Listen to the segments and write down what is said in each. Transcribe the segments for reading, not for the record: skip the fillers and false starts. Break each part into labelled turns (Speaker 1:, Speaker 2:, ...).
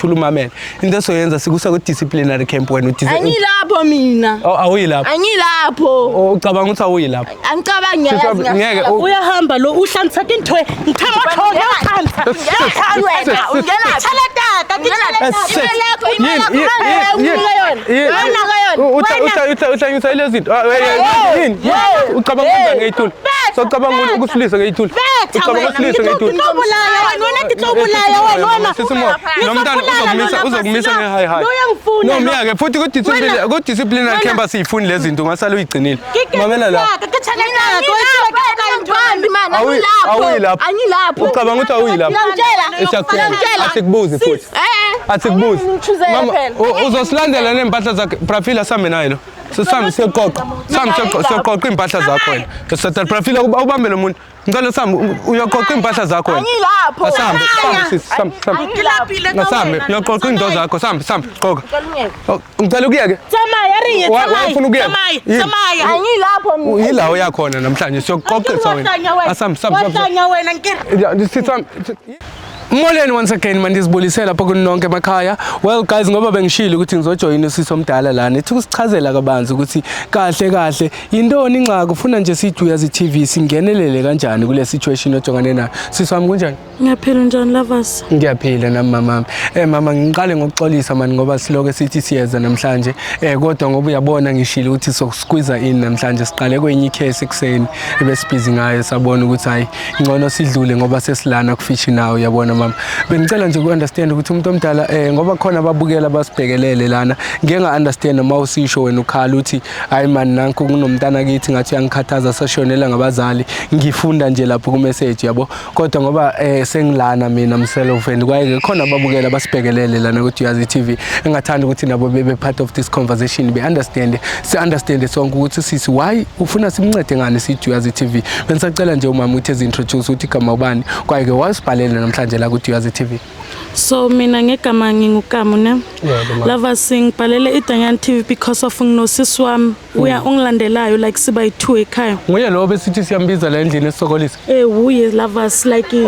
Speaker 1: Khulumamela into esoyenza sikusa ku disciplinary camp wena
Speaker 2: Angilapho mina.
Speaker 1: Awuyilapho.
Speaker 2: Angilapho.
Speaker 1: Ucabanga ukuthi awuyilapho.
Speaker 2: Angicabangi
Speaker 1: Ngeke
Speaker 3: uyahamba lo uhlanza intwe ngithema khona uyakhanza.
Speaker 2: Ungena
Speaker 1: uhlanyisa lezi zinto yini ucabanga ukwenza ngeyithula socabanga ukusilisa ngeyithula ucabanga ukusilisa ngeyithula uzokumisa ngehayi hayi no miyake futhi ku disciplinary camp asifuni lezi zinto ngasala uyigcinile mamela la awuyilapho ucabanga ukuthi awuyilapho asikubuzi futhi asikubuzi mama uzosilandela nempahla zakhe Brafila sambe nayo lo sami siyoqoqa siyoqoqa impahla zakho wena sithatha Brafila ubambe lo muntu ngicela sami uyoqoqa impahla zakho wena
Speaker 2: Angilapho
Speaker 1: sambe uyoqoqa into zakho sambe qoqa ngicela ukuyeke wafuna ukuyeka
Speaker 2: Angilapho
Speaker 1: yilawo yakhona namhlanje siyoqoqisa wena sambe
Speaker 3: wena nkiri
Speaker 1: Molweni once again mandizibulisela lapha kunonke emakhaya. Well guys ngoba bengishilo ukuthi ngizojoyina uSiso Mdala lana ethi kusichazela kabanzi ukuthi kahle intoni ingxaki ufuna nje sijuyazi TV singenelele kanjani kule situation ojongane nayo. Siso wami kunjani?
Speaker 3: Ngiyaphila njani Lovers?
Speaker 1: Ngiyaphila nami mama. Mama ngiqale ngokuxolisa mani ngoba siloke sithi siyeza namhlanje. Kodwa ngoba uyabona ngishilo ukuthi sokusqueeza in namhlanje siqale kwenye icase ekseni ebesibhizi ngayo sabona ukuthi hayi ngcono sidlule ngoba sesilana kufishi nawo uyabona mama. Bengicela nje uunderstand ukuthi umuntu omdala ngoba khona ababukela basibhekelele lana ngeke nga-understand noma usisho wena ukhala uthi hayi man nanku kunomntana kithi ngathi uyangikhathaza sashonela ngabazali ngifunda nje lapho ku message yabo kodwa ngoba sengilana mina myself and kwaye khona ababukela basibhekelele lana ku Uyazi TV engathanda ukuthi nabo bebe part of this conversation be understand sonke ukuthi sisi why ufuna simncede ngani si Uyazi TV. Bengisacela nje umama uthi ezintroduce uthi igama ubani kwaye ke wasibhalela namhlanje la ku Uyazi TV.
Speaker 3: So mina ngegama ngingukamo ne Lovers ngibhalele iDanyani TV because of nginosisi wami uya ungilandelayo like siba yi2 ekhaya.
Speaker 1: Nguye lo besithi siyambiza la endlini esisokolisa.
Speaker 3: Uye Lovers like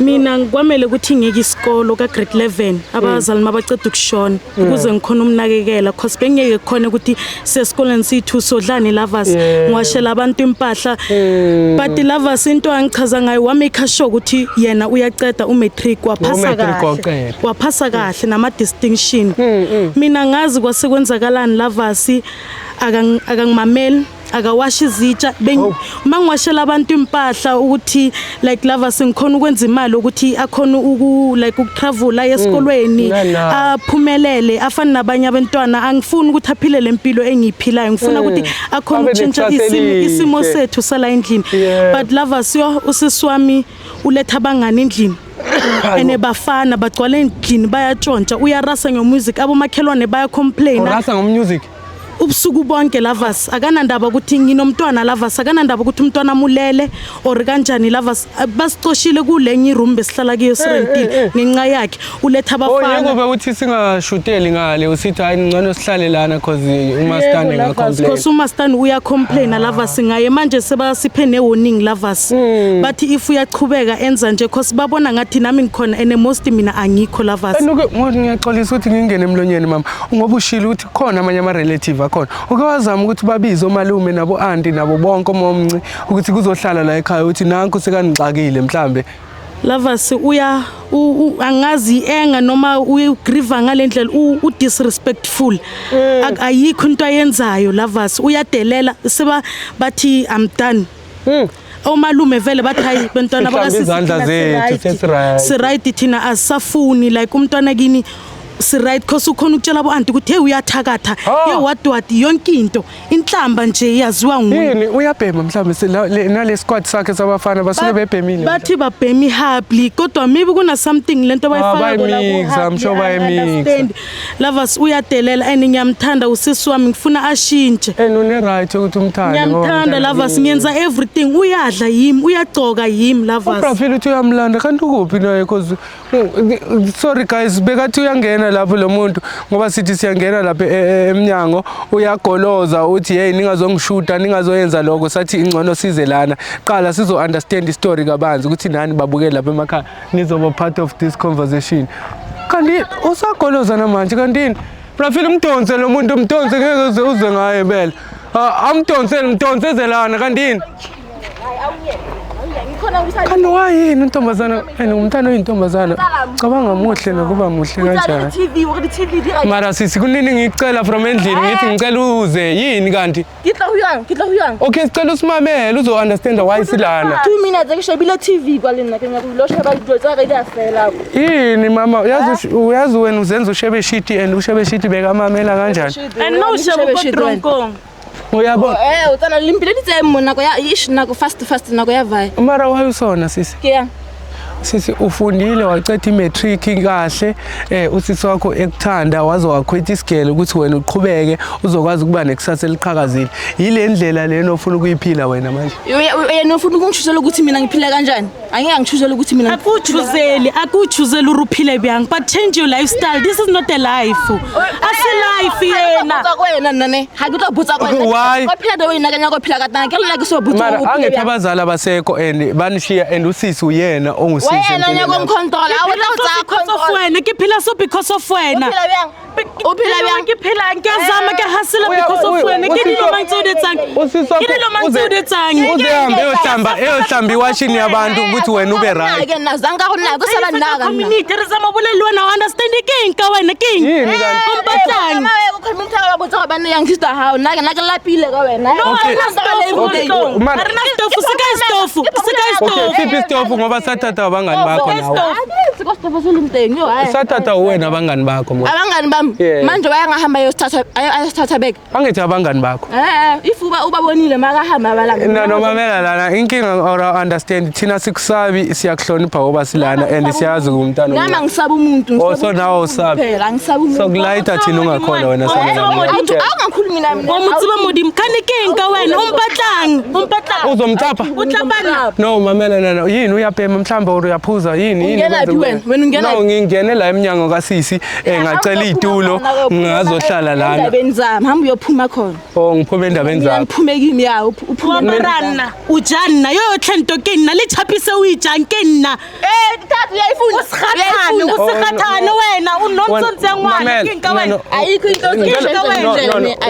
Speaker 3: mina ngikwamele ukuthi ngeke isikolo ka grade 11 abazali mabaceda ukushona ukuze ngikhona umnakekela because bengeke khona ukuthi sesikoleni sithu sodlani Lovers ngiwashela abantu impahla but Lovers into angichaza ngayo wamake sure ukuthi yena uyaceda umatric waphasa kahle nama distinction. Mina ngazi kwasekwenzakalani Lovers akangimameli akawashi izitsha mangiwashela abantu impahla ukuthi like Lovers ngikhona ukwenza imali ukuthi akhona like ukutravel esikolweni aphumelele afana nabanye abantwana angifuni ukuthi aphile lempilo engiyiphilayo ngifuna ukuthi akhona utshintsha isimo sethu sala endlini but Lovers usisi wami uletha abangani endlini ene bafana bagcwala endlini bayatshontsha uyarasa ngemusic abomakhelwane baya complain
Speaker 1: urasa ngomusic
Speaker 3: ubusuku bonke Lovers akanandaba ukuthi nginomntwana Lovers akanandaba ukuthi umntwana mulele or kanjani Lovers basicoshile kulenye room besihlala kiyo sirentile ngenxa yakhe uletha abafana
Speaker 1: yebo ukuthi singashuteli ngale usithi hayi ngcono sihlale lana cause uMastani ngacomplain
Speaker 3: cause uMastani uya complain Lovers ngaye manje sebasiphe ne warning Lovers bathi if uyachubeka enza nje cause babona ngathi nami ngikhona ene most mina angikho Lovers
Speaker 1: ngiyaxolisa ukuthi ngingene emlonyeni mama ngoba ushilo ukuthi khona amanye ama relative khona ukewazama ukuthi babize omalume nabo auntie nabo bonke omomnci ukuthi kuzohlala la ekhaya uthi nanku sekanixakile mhlambe
Speaker 3: Lovers angazi enga noma uyagriva ngalendlela udisrespectful ayikho into ayenzayo Lovers uyadelela seba bathi I'm done omalume vele bathi hayi bantwana
Speaker 1: bakasizandla zethu
Speaker 3: right thina asafuni like umntwana kini si right cause ukhona ukutshela abo auntie ukuthi hey uyathakatha what yonke into inhlamba nje yaziwa nguwe
Speaker 1: yini uyabhema mhlawumbe nale squad sakhe sabafana basuke bebhemile
Speaker 3: bathi babhemi happily kodwa maybe kuna something lento bayifaka
Speaker 1: la
Speaker 3: Lovers uyadelela and ngiyamthanda usisi wami ngifuna ashintshe
Speaker 1: une right ukuthi umthande
Speaker 3: ngiyamthanda Lovers ngiyenza everything uyadla yimi uyagcoka yimi Lovers
Speaker 1: Brafila uthi uyamlanda kanti ukuphi naye cause sorry guys bekathi uyangena lapho lo muntu ngoba sithi siyangena lapha eminyango uyagoloza uthi hey ningazongishuta ningazoyenza lokho sathi ingcono size lana qala sizo understand istory kabanzi ukuthi nani babukela lapha emakhaya nizoba part of this conversation Kanti usagoloza namanje kantini? Rafile umdonse lo muntu umdonse ngeke uze ngaye bela. Mdonsezelana kantini? Kanti wayini untombazana umntana oyintombazana cabanga muhle nokuba muhle kanjani mara sisi kunini ngicela from endlini ngithi ngicela uze yini kanti
Speaker 2: Ngidla huyang.
Speaker 1: okay sicela usimamele uzo understand why silana
Speaker 2: 2 minutes ngishebile TV kwalena ke ngiyakulosha bayidotsa ke liyafela.
Speaker 1: yini mama uyazi wena uzenza ushebe shiti and ushebe shiti bekamamela kanjani
Speaker 3: and no shebe shiti
Speaker 1: uyabona
Speaker 2: utsana limpile litse mona ko ya ish nako fast nako yavaya
Speaker 1: mara wayusona sisi
Speaker 2: ke
Speaker 1: sisi ufundile wacetha imatric kahle usisi wakho ekuthanda waze wakhwetha isigele ukuthi wena uqhubeke uzokwazi ukuba nekusasa eliqhakazile yile ndlela lena ofuna ukuyiphila wena manje
Speaker 2: yena ufuna ukungishuzela ukuthi mina ngiphila kanjani angeke ngishuzela ukuthi mina
Speaker 3: akuchuzeli uruphile byangu but change your lifestyle this is not a life asi life yena
Speaker 2: kwena nane hakutobutsa kwena kwaphila wena kanya kwaphila katana ke lona ke sobutsa
Speaker 1: mara angithi abazali abasekho and banishiya and usisi uyena ongusisi
Speaker 2: wena nyakoncontrol awutawutsa
Speaker 3: control wena kiphila so because of wena
Speaker 2: uphila byangu
Speaker 3: ngiphila ngiyazama ke hasila because of wena ngidilo mangitsodetsang
Speaker 1: uzihambe eyohlamba iwashini yabantu ukuthi wena ube right
Speaker 2: ke nazanga kunako sebanaka
Speaker 3: community rizama buleli wena understand king ka wena king umpatlang
Speaker 2: community abutsa abantu yangista how nake lapile ka wena
Speaker 1: siphi istofu ngoba sathatha abangani bakho nawe sathatha wena abangani bakho
Speaker 2: abangani bami manje bayangahamba ayosithatha beke
Speaker 1: angithi abangani bakho
Speaker 2: ifuba ubabonile makahamba abalanga
Speaker 1: nomamela lana inkinga or understand thina sikusabi siyakuhlonipha ngoba silana and siyazi umntana
Speaker 2: ngama ngisaba umuntu
Speaker 1: so nawe usabi
Speaker 2: phela ngisaba umuntu
Speaker 1: sokulayitha thina ungakhona wena
Speaker 2: awungakhulumi nami
Speaker 3: ngomutsiba modi mkanikenka wena umpatlang
Speaker 1: uzomtapha
Speaker 3: utlapana
Speaker 1: no mamela lana yini uyabhema mhlamba or uyaphuza yini
Speaker 2: ungenaphi wena ungena
Speaker 1: no ngingene la eminyango kasisi ngacela izitulo ngazohlala lana
Speaker 2: endabeni zami hamba uyophuma khona
Speaker 1: ngiphume endabeni zami
Speaker 2: ngiphume kimi ya uphuma
Speaker 3: marana ujanna yotlento kenna le chapise uyijankenna
Speaker 2: thathu uyayifunda
Speaker 3: usikhathane wena unomsonsi yangwana kinka wena
Speaker 2: ayikho into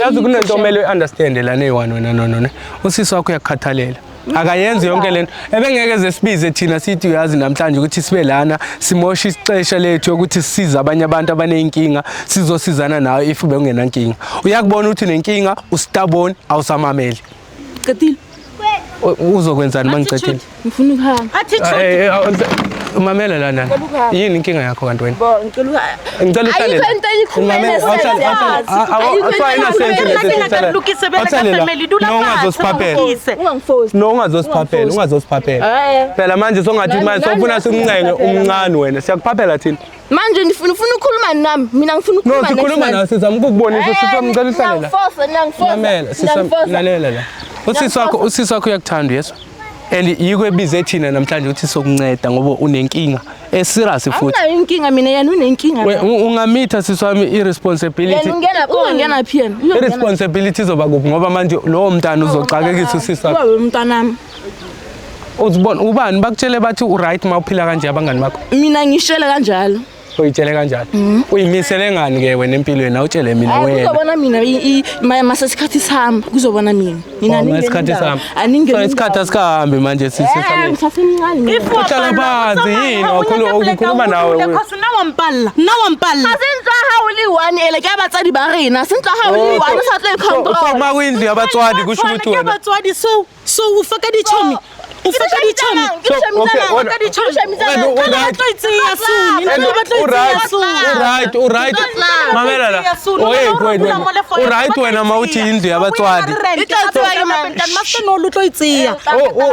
Speaker 1: yazi kunento omele understand la neyi-1 wena no usisi wakho uyakukhathalela akayenzi yonke lento ebengeke zesibize thina sithi uyazi namhlanje ukuthi sibe lana simosha isixesha lethu ukuthi sisize abanye abantu abanenkinga sizosizana nawe if ube ungenankinga uyakubona ukuthi unenkinga ustabone awusamameli
Speaker 2: qedile
Speaker 1: uzokwenzani mangicethile
Speaker 2: ngifuna ukuhamba
Speaker 1: umamela lana yini inkinga yakho kanti wena
Speaker 2: ngicela
Speaker 1: uhlale
Speaker 2: ayikho into eyikhulumene
Speaker 1: ungazosiphaphela phela manje songathi manje sofuna simncenge umncane wena siyakuphaphela thina
Speaker 2: manje ngifuna ukukhuluma nami mina ngifuna ukukhuluma
Speaker 1: no sikhuluma nawe sizama ukukubonisa sisomcela uhlale la mamela sisamlalela la usisi wakho uyakuthanda yeso and yiko ebize thina namhlanje ukuthi sokunceda ngoba unenkinga serious futhi
Speaker 2: awunayo inkinga mina yena unenkinga
Speaker 1: ungamitha siswami irresponsibility
Speaker 2: ungena phi yena
Speaker 1: irresponsibility zoba kuphi ngoba manje lowo mntana uzoxakekisa usisi wakho
Speaker 2: umntanami
Speaker 1: uzibona ubani bakutshele bathi uright mawuphila kanje abangani bakho
Speaker 2: mina ngishele kanjalo
Speaker 1: uyitshele kanjani uyimisele ngani ke wena empilweni awutshele mina wena
Speaker 2: uzobona mina masesikhathi sihamba kuzobona mina
Speaker 1: isikhathi sihamba isikhathi asikahambi manje
Speaker 2: ngisasemncane
Speaker 1: uhlala phansi yini ukhuluma nawe
Speaker 3: nawampalla
Speaker 2: asenhlahawuli 1 ele ke abatsadi ba rena senhlahawuli 1 sa tla control
Speaker 1: uma kuyindlu yabatswadi kusho ukuthi wena
Speaker 3: abatswadi so ufaka dichomi
Speaker 1: uright mamela la uright wena mawuthi indlu yabatswadi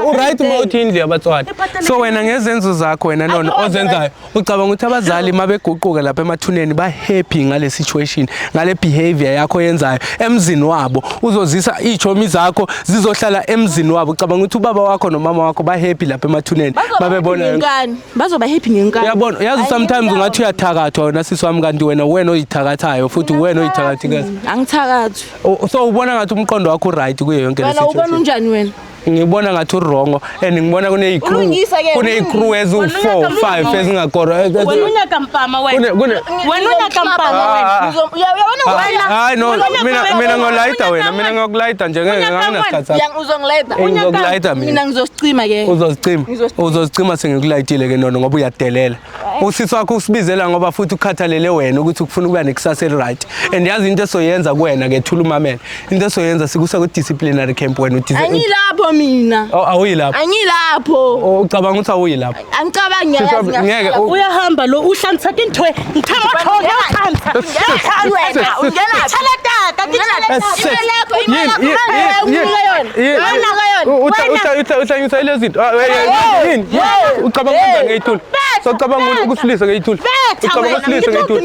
Speaker 1: uright mawuthi indlu yabatswadi so wena ngezenzo zakho wena nona ozenzayo ucabanga ukuthi abazali mabeguquka lapha emathuneni ba happy ngale situation ngale behavior yakho yenzayo emzini wabo uzozisa ichomi zakho zizohlala emzini wabo ucabanga ukuthi ubaba wakho nomama wakho ba happy lapha emathuneni babebona
Speaker 2: ngani bazoba happy ngenkani
Speaker 1: uyabona yazi sometimes ungathi uyathakathwa wena sisi wami kanti wena oyithakathayo futhi wena oyithakathikazi
Speaker 2: angithakathi
Speaker 1: so ubona ngathi umqondo wakho right kuyo yonke le situation
Speaker 2: wena ubona unjani wena
Speaker 1: ngibona ngathi urongo and ngibona
Speaker 2: Ulungise-ke.
Speaker 1: kune-crew eziwu-4 5 ezingakora
Speaker 3: wena unyakampama wena wena unyakampama wena
Speaker 1: hayi no mina ngolayita wena mina ngokulayita nje nganginasikhathi sakho
Speaker 2: uzongileta
Speaker 1: ngizokulayita
Speaker 2: mina ngizosicima ke
Speaker 1: uzozicima sengikulayitile ke nono ngoba uyadelela usisi wakho usibizela ngoba futhi ukhathalele wena ukuthi ufuna ukuba nekusasa eli-right and yazi into esoyenza kuwena ke thula umamela into esoyenza sikusa ku-disciplinary camp wena
Speaker 2: angilapho mina
Speaker 1: awuyilapho
Speaker 2: angilapho
Speaker 1: ucabanga ukuthi awuyilapho
Speaker 2: angicabangi
Speaker 1: ngeke
Speaker 3: uyahamba lo uhlanisa intwe ngithamathoke
Speaker 1: uhlanyisa ile zinto yini ucabanga ukwenza ngey'tula socabanga ukusilisa ngey'tula ucabanga ukusilisa ngey'tula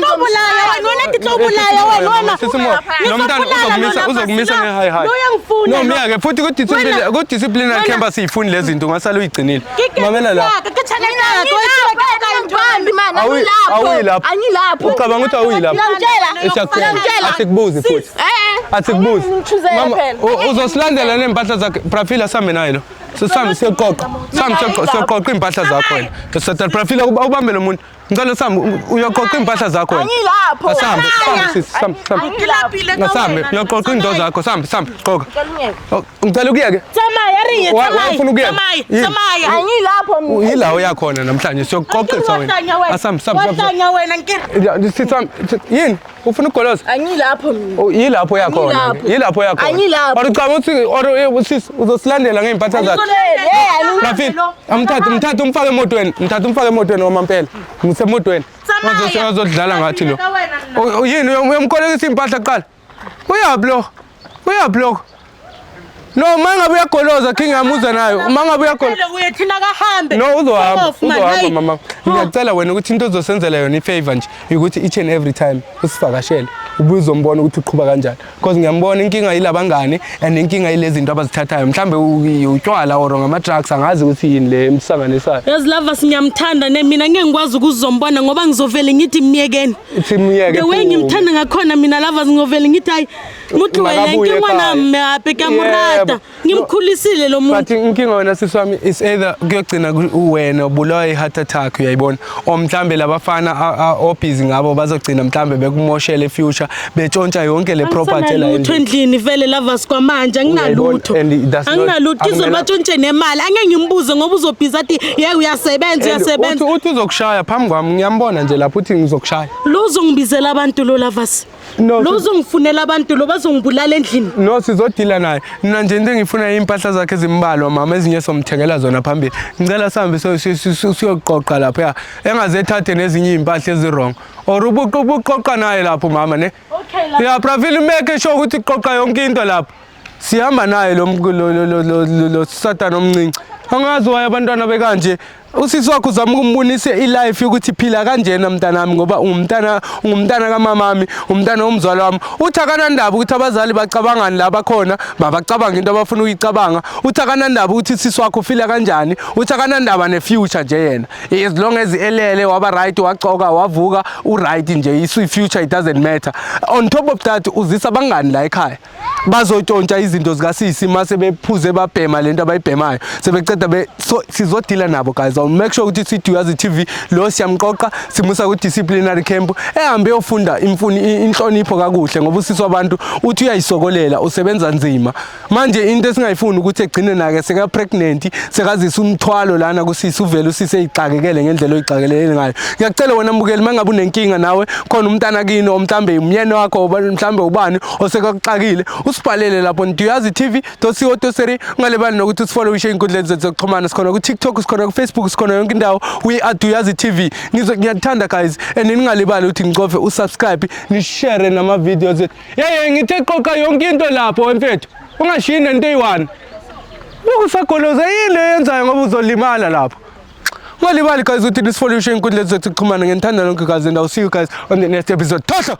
Speaker 1: nomntana uzokumisa nge-high no miyake futhi ku-disciplinary camp asiyifuni le zinto ungasala uyigcinile mamela la awuyilapho ucabanga ukuthi awuyilapho asikubuzi futhi asikubuzi uzosilandela ney'mpahla zakhe Brafila sambe naye lo sami siyoqoqa siyoqoqa iy'mpahla zakho wena sata Brafila ubambe lo muntu ngicela sami uyoqoqa iy'mpahla zakho wena sambe uyoqoqa iy'nto zakho sambe qoqa ngicela ukuye-ke wafuna ukuye yilawo yakhona namhlanje siyokuqoqisa wena yini ufuna ukugoloza yilapho yakhona or sisi uzosilandela ngey'mpahla zakhe Brafila mthathe umfake emotweni wamampela ngisemotweni azodlala ngathi lo yini uyamkolekisa iy'mpahla kuqala uyaphi lokho no mangabe uyagoloza khe ngiyamuza nayo mangabe uyagoloza no uzohamba mama ngiyacela wena ukuthi into ozosenzela yona ifavor nje ukuthi each and every time usivakashele ubuye uzombona ukuthi uqhuba kanjani because ngiyambona inkinga yilabangani and inkinga yilezi zinto abazithathayo mhlambe utshwala or ngama-drugs angazi ukuthi yini le emsanganisayo
Speaker 3: yazi lava singiyamthanda mina ngeke ngikwazi ukuzombona ngoba ngizovele ngithi myekeni
Speaker 1: simyeke
Speaker 3: we ngimthanda ngakhona mina lava ngizovele ngithi hayi muthi wena inkinwanami apekamurata ngimkhulisile lo muntu
Speaker 1: but inkinga wena sisi wami is either kuyogcina wena ubulawa i-heart attack uyayibona or mhlambe labafana obhizi ngabo bazogcina mhlambe bekumoshele future betshontsha yonke le property la
Speaker 3: endlini vele lava sikwamanje anginalutho izobatshontshe nemali angeke ngimbuze ngoba uzobhiza athi yeke uyasebenza
Speaker 1: uthi uzokushaya phambi kwami ngiyambona nje lapho uthi ngizokushaya
Speaker 3: lo uzongibizela abantu lo lavasi lo uzongifunela abantu lo bazongibulala endlini
Speaker 1: no sizodila naye mina nje into engifuna impahla zakhe ezimbalwa mama ezinye somthengela zona phambili ngicela sihambe siyoqoqa lapha engazethathe nezinye iy'mpahla ezirong or ubuqoqa naye lapho mama ne ya Brafila make sure ukuthi qoqa yonke into lapho sihamba naye lo satana omncinci angazi waye abantwana bekanje usisi wakho uzama ukumbonisa ilife ukuthi phila kanjena mntanami ngoba ungumntana kamamami umntana womzala wami uthi akanandaba ukuthi abazali bacabangani la bakhona mabacabanga into abafuna ukuyicabanga uthi akanandaba ukuthi sisi wakho ufila kanjani uthi akanandaba ne-future nje yena as long as elele waba right waqoka wavuka u-right nje i-future it doesn't matter on top of that uzisa abangani la ekhaya bazotshontsha izinto zikasisi mase bephuze babhema lento abayibhemayo sebeceda sizodila nabo guys make sure ukuthi siDuyazi TV lo siyamqoqa simusa ku disciplinary camp ehambe yofunda inhlonipho kakuhle ngoba usisi wabantu uthi uyayisokolela usebenza nzima manje into esingayifuni ukuthi egcine nake seka pregnant sekazisa umthwalo lana kusisi uvela usisi eyixakekele ngendlela oyixakelele ngayo ngiyacela wena mbukeli mangabe unenkinga nawe khona umntana kini mhlambe umyeni wakho mhlambe ubani osekakuxakile usibhalele lapho Duyazi TV.co.za ungalibali nokuthi usifollow inkundleni zethu zokuxhumana sikhona ku TikTok sikhona ku Facebook sikhona yonke indawo we are Duyazi TV ngiyathanda guys and ningalibali ukuthi ngicofe usubscribe ni-share nama videos ethu ngithe qoqa yonke into lapho mfethu ungashiyi nento eyi-1 ukusagoloza yini le yenzayo ngoba uzolimala lapho ungalibali guys ukuthi nisifollow inkundleni zethu zokuxhumana ngenithanda lonke guys and I'll see you guys on the next episode. Tosho.